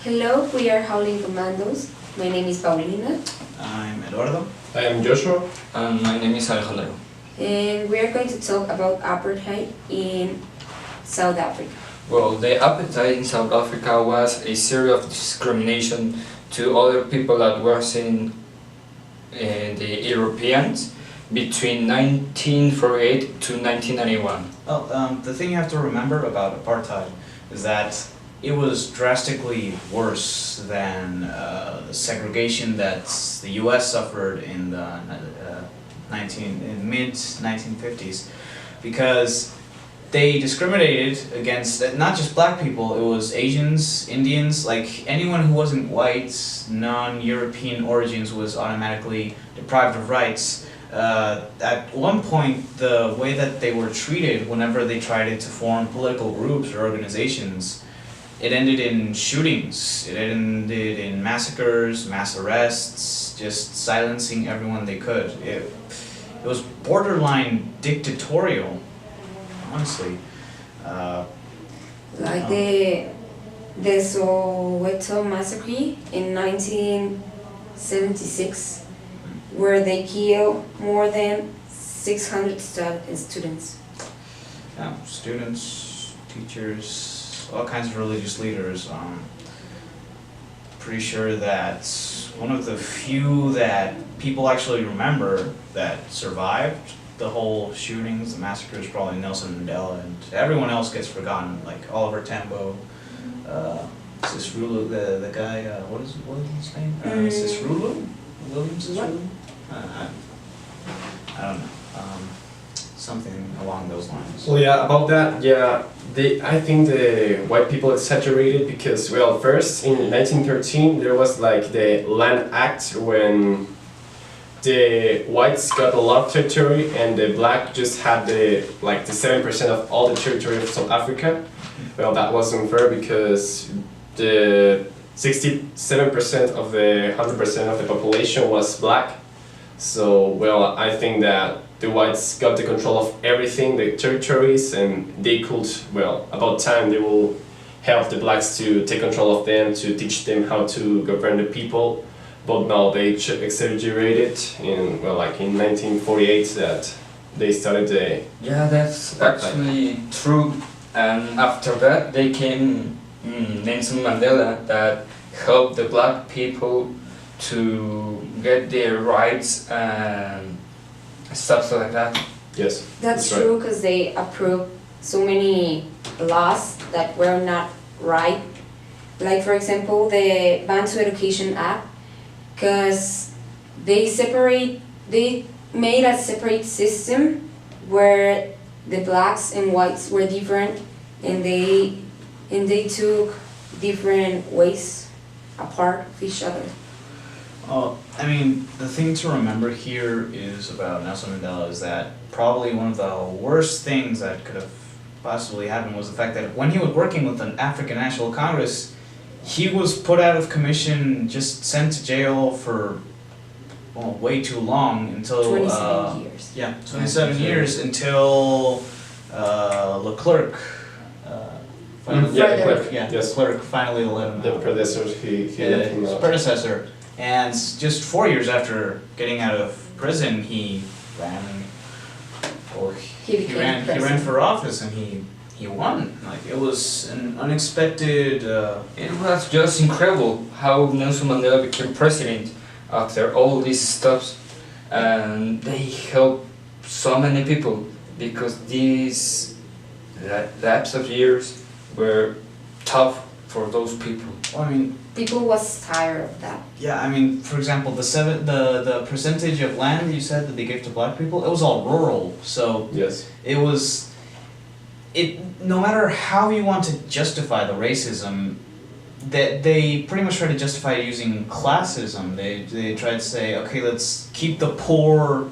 Hello, we are Howling Commandos. My name is Paulina. I'm Eduardo. I am Joshua. And my name is Alejandro. And we are going to talk about apartheid in South Africa. Well, the apartheid in South Africa was a series of discrimination to other people that were seen the Europeans between 1948 to 1991. Well, the thing you have to remember about apartheid is that it was drastically worse than the segregation that the U.S. suffered in the mid-1950s, because they discriminated against not just black people. It was Asians, Indians, like anyone who wasn't white, non-European origins was automatically deprived of rights. At one point, the way that they were treated whenever they tried to form political groups or organizations, it ended in shootings, it ended in massacres, mass arrests, just silencing everyone they could. It was borderline dictatorial, honestly. Like the Soweto massacre in 1976, where they killed more than 600 students. Yeah, students, teachers, all kinds of religious leaders. Pretty sure that one of the few that people actually remember that survived the whole shootings, the massacres, probably Nelson Mandela, and everyone else gets forgotten, like Oliver Tambo, Sisulu, the guy, what is his name? Sisulu? William Sisulu? I don't know. Something along those lines. Well, yeah, about that, yeah, I think the white people exaggerated because, well, first in 1913 there was like the Land Act when the whites got a lot of territory and the black just had the 7% of all the territory of South Africa. Well, that was unfair because the 67% of the 100% of the population was black. So, well, I think that the whites got the control of everything, the territories, and they could, well, about time they will help the blacks to take control of them, to teach them how to govern the people. But no, they exaggerated in, well, like in 1948 that they started the... Yeah, that's actually true. And after that, they came Nelson Mandela that helped the black people to get their rights and stuff like that. Yes, That's true, because they approved so many laws that were not right. Like, for example, the Bantu Education Act, because they made a separate system where the blacks and whites were different, and they took different ways apart of each other. I mean, the thing to remember here is about Nelson Mandela is that probably one of the worst things that could have possibly happened was the fact that when he was working with an African National Congress, he was put out of commission, just sent to jail for way too long until 27 years. Yeah, 27 years until Leclerc. Leclerc. Yeah, yes. Leclerc finally let him The out. predecessor, he let him His out. predecessor. And just 4 years after getting out of prison, he ran. He ran for office and he won. Like, it was an unexpected. It was just incredible how Nelson Mandela became president after all these stuff, and they helped so many people because these lapse of years were tough for those people. I mean, People was tired of that. yeah. I mean, for example, the percentage of land you said that they gave to black people, it was all rural. So Yes. it was. No matter how you want to justify the racism, that they pretty much try to justify it using classism. They try to say, okay, let's keep the poor,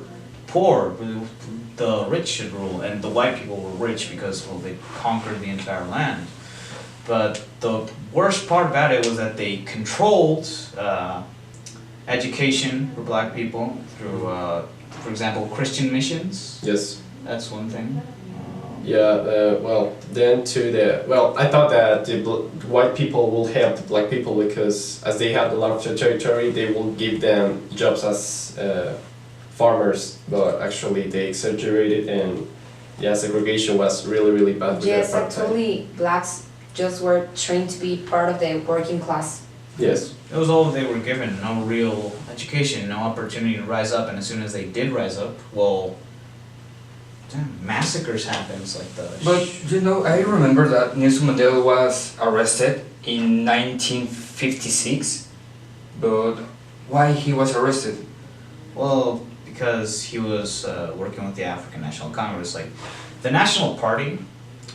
the rich should rule, and the white people were rich because, well, they conquered the entire land. But the worst part about it was that they controlled education for black people through, for example, Christian missions. Yes. That's one thing. Yeah, well, then to the well, I thought that the white people will help the black people because as they had a lot of territory, they will give them jobs as farmers. But actually, they exaggerated, and yeah, segregation was really really bad. With Yes, the apartheid. actually, blacks just were trained to be part of the working class. Yes. It was all they were given, no real education, no opportunity to rise up, and as soon as they did rise up, well, damn, massacres happens like the. But you know, I remember that Nelson Mandela was arrested in 1956, but why he was arrested? Well, because he was working with the African National Congress. Like, the National Party,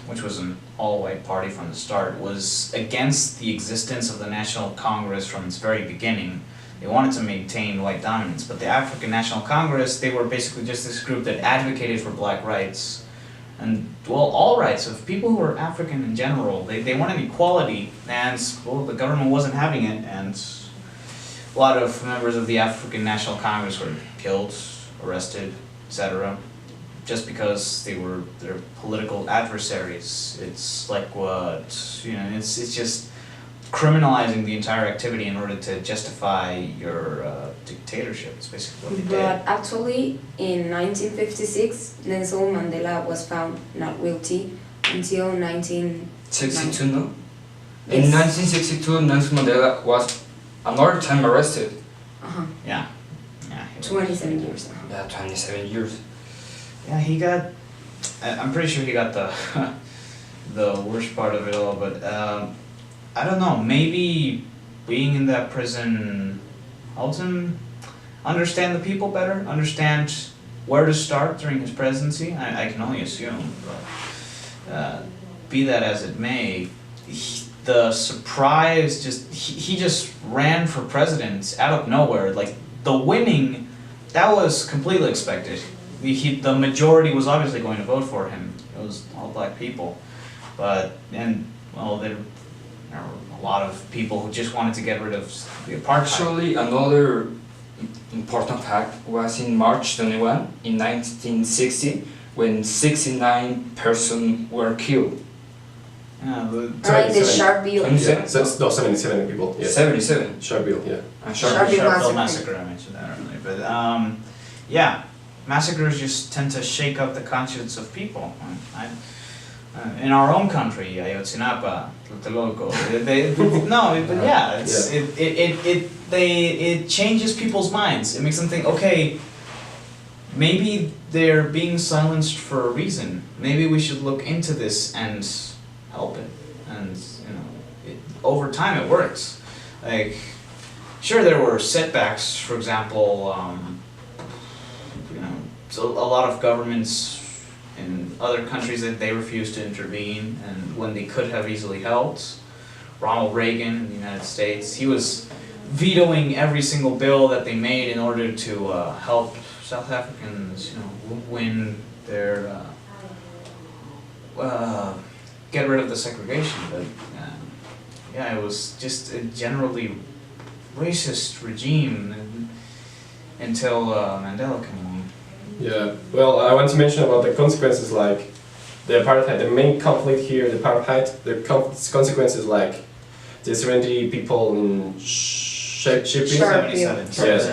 which was an all-white party from the start, was against the existence of the National Congress from its very beginning. They wanted to maintain white dominance, but the African National Congress, they were basically just this group that advocated for black rights and, well, all rights of people who were African in general. They wanted equality, and, well, the government wasn't having it, and a lot of members of the African National Congress were killed, arrested, etc., just because they were their political adversaries. It's like what, you know, it's just criminalizing the entire activity in order to justify your dictatorship. It's basically what they But did. actually, in 1956, Nelson Mandela was found not guilty until 62, no? Yes. In 1962, Nelson Mandela was another time arrested. Uh-huh. Yeah. Yeah. 27 years. Yeah, 27 years. Yeah, he got. I'm pretty sure he got the the worst part of it all, but I don't know. Maybe being in that prison helped him understand the people better, understand where to start during his presidency. I can only assume, but be that as it may, the surprise he just ran for president out of nowhere. Like, the winning, that was completely expected. The majority was obviously going to vote for him. It was all black people, but well, there were a lot of people who just wanted to get rid of the apartheid. Actually, another important fact was in March 21, in 1960, when 69 persons were killed. Yeah, Alright, the Sharpeville. Yeah, so it's, no, 77 people. Yeah. 77. Sharpeville, yeah. And Sharpeville Sharpeville massacre. massacre. I mentioned that earlier, but yeah, massacres just tend to shake up the conscience of people. In our own country, Ayotzinapa, Tlatelolco, but yeah, it's it changes people's minds. It makes them think, okay, maybe they're being silenced for a reason. Maybe we should look into this and help it. And over time it works. Like, sure, there were setbacks. For example, so a lot of governments in other countries that they refused to intervene, and when they could have easily helped. Ronald Reagan in the United States, he was vetoing every single bill that they made in order to help South Africans, win their get rid of the segregation. But yeah, it was just a generally racist regime until Mandela came along. Yeah, well, I want to mention about the consequences, like the apartheid. The main conflict here, the apartheid, the consequences, like the 70 people in shipping. 77. Yeah,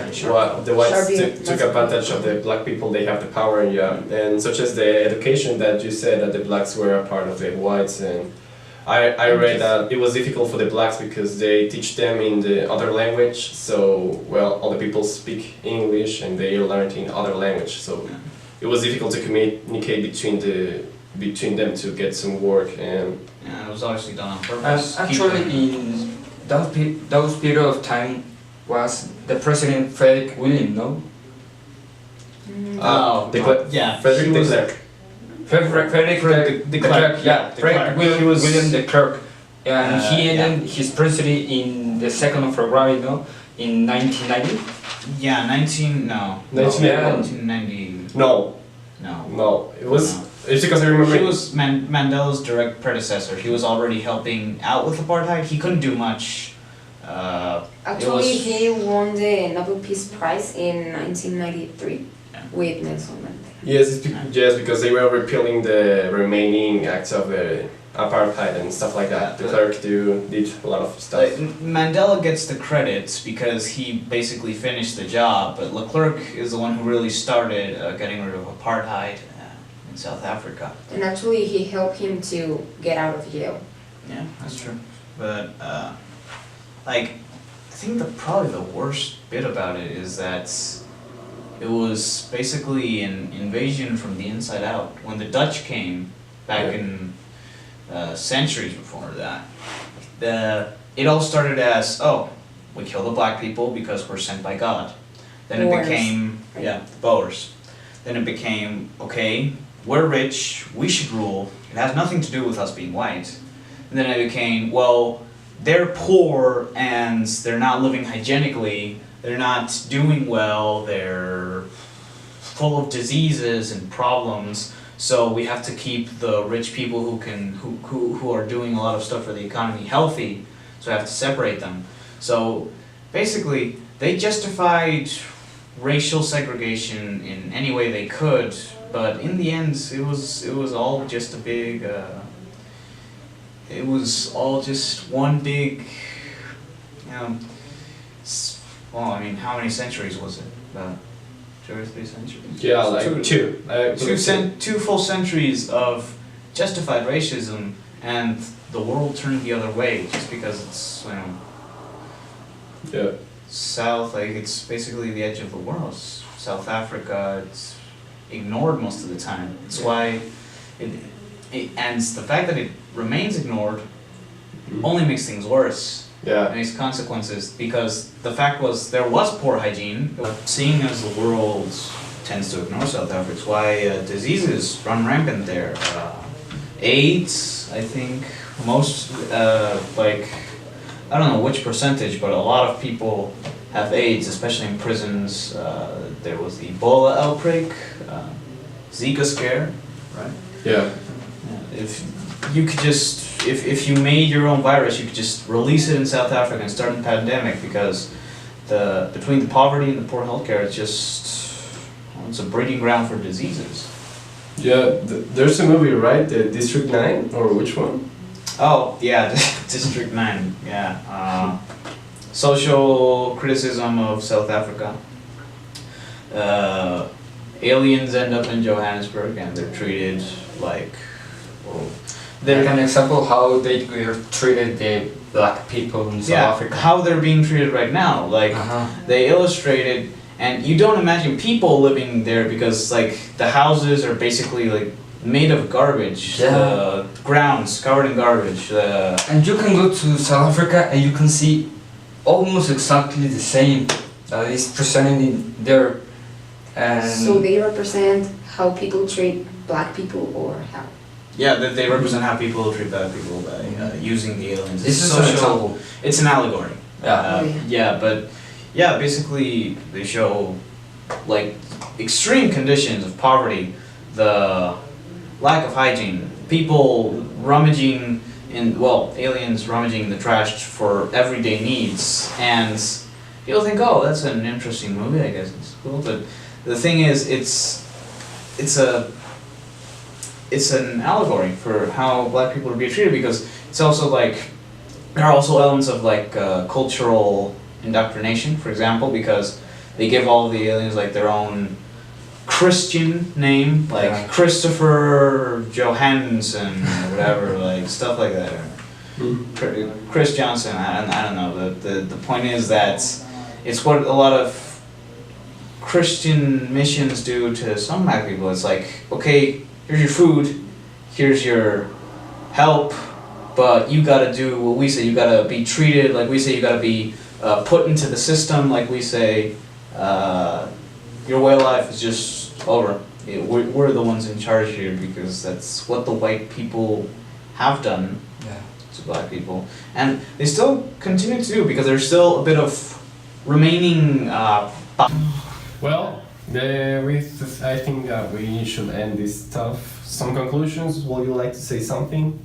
the whites Sharpeville took advantage of the black people. They have the power, and such as the education that you said that the blacks were a part of the whites, and I read that it was difficult for the blacks because they teach them in the other language. So, well, all the people speak English and they learned in other language. So it was difficult to communicate between them to get some work. And yeah, it was obviously done on purpose. Actually, in those period of time was the President Frederick William, no? Yeah, Frederick he de was Klerk. Frederick de Klerk, yeah, de Frederick Klerk. He was- William de Klerk. And he yeah. ended his presidency in the 2nd of February, no? In 1990. Yeah, 1990. No, it was. No. It's because I remember. He was Mandela's direct predecessor. He was already helping out with apartheid. He couldn't do much. Actually, he won the Nobel Peace Prize in 1993. with Nelson Mandela. Yes, yes, because they were repealing the remaining acts of the apartheid and stuff like that. De Klerk did a lot of stuff. Mandela gets the credits because he basically finished the job, but de Klerk is the one who really started getting rid of apartheid in South Africa. And actually, he helped him to get out of jail. Yeah, that's true. But like, I think probably the worst bit about it is that it was basically an invasion from the inside out. When the Dutch came back in centuries before that, it all started as, oh, we kill the black people because we're sent by God. Then it Boers. became, the Boers. Then it became, okay, we're rich, we should rule. It has nothing to do with us being white. And then it became, well, they're poor and they're not living hygienically, they're not doing well, they're full of diseases and problems, so we have to keep the rich people who are doing a lot of stuff for the economy healthy, so we have to separate them. So basically, they justified racial segregation in any way they could, but in the end, it was all just a big, it was all just one big, well, I mean, how many centuries was it? About 2 or 3 centuries? Yeah, like two. Two full centuries of justified racism, and the world turned the other way just because it's, Yeah. South, like it's basically the edge of the world. South Africa, it's ignored most of the time. It's why and the fact that it remains ignored only makes things worse. Yeah. It makes consequences, because the fact was there was poor hygiene. Seeing as the world tends to ignore South Africa, it's why diseases run rampant there. AIDS, I think, most, I don't know which percentage, but a lot of people have AIDS, especially in prisons. There was the Ebola outbreak, Zika scare, right? Yeah. If you could just, if you made your own virus, you could just release it in South Africa and start a pandemic, because between the poverty and the poor healthcare, it's a breeding ground for diseases. Yeah, there's a movie, right? The District 9, or which one? Oh, yeah, District 9, yeah. Social criticism of South Africa. Aliens end up in Johannesburg and they're treated like, Like an example how they were treated the black people in South Africa. how they're being treated right now. Like, they illustrated, and you don't imagine people living there because, like, the houses are basically, like, made of garbage. Yeah. The grounds covered in garbage. And you can go to South Africa and you can see almost exactly the same that is presented in there. And So they represent how people treat black people, or how? Yeah, that they represent how people treat bad people by using the aliens. This is an example. It's an allegory. Yeah. But basically they show like extreme conditions of poverty, the lack of hygiene, people rummaging aliens rummaging in the trash for everyday needs, and people think, oh, that's an interesting movie, I guess it's cool, but the thing is, it's an allegory for how black people are being treated, because it's also like, there are also elements of like cultural indoctrination, for example, because they give all of the aliens like their own Christian name, like Christopher Johansson or whatever, like stuff like that. Chris Johnson, I don't know. The point is that it's what a lot of Christian missions do to some black people. It's like, okay, here's your food, here's your help, but you gotta do what we say. You gotta be treated like we say. You gotta be put into the system like we say. Your way of life is just over. We're the ones in charge here, because that's what the white people have done to black people, and they still continue to do, because there's still a bit of remaining. Well, I think that we should end this stuff. Some conclusions? Would you like to say something?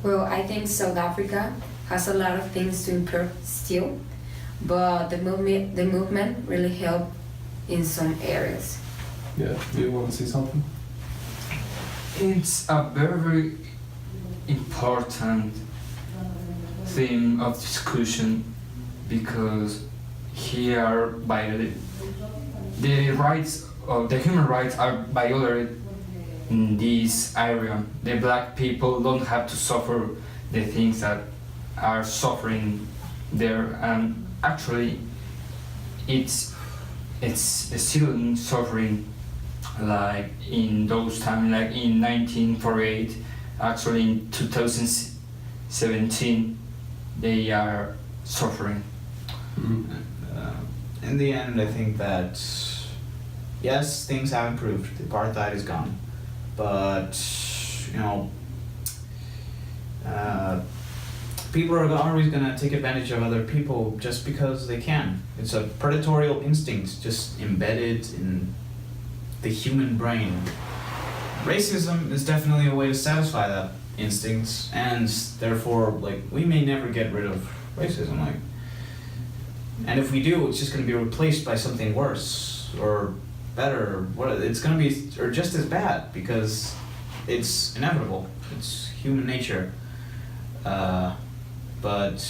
Well, I think South Africa has a lot of things to improve still, but the movement really helped in some areas. Yeah, do you want to say something? It's a very important theme of discussion because here the rights of the human rights are violated in this area. The black people don't have to suffer the things that are suffering there, and actually it's still suffering, like in those times, like in 1948, actually in 2017 they are suffering. In the end, I think that yes, things have improved. The apartheid is gone, but you know, people are always going to take advantage of other people just because they can. It's a predatory instinct just embedded in the human brain. Racism is definitely a way to satisfy that instinct, and therefore, like, we may never get rid of racism. Like, and if we do, it's just going to be replaced by something worse or better. What it's going to be, or just as bad, because it's inevitable. It's human nature. But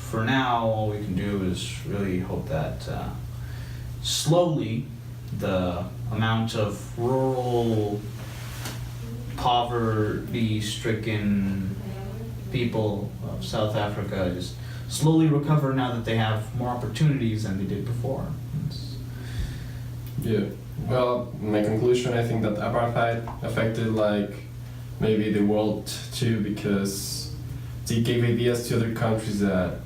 for now, all we can do is really hope that slowly the amount of rural, poverty-stricken people of South Africa just slowly recover now that they have more opportunities than they did before. Yeah. Well, in my conclusion, I think that apartheid affected like maybe the world too, because they gave ideas to other countries that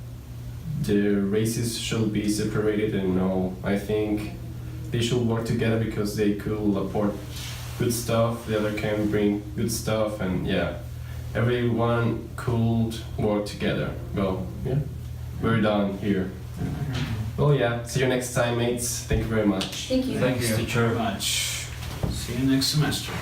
the races should be separated, and no, I think they should work together because they could afford good stuff, the other can bring good stuff, and yeah, everyone could work together. Well, yeah, we're done here. Well, yeah, see you next time, mates. Thank you very much. Thank you. Thank you very much. See you next semester.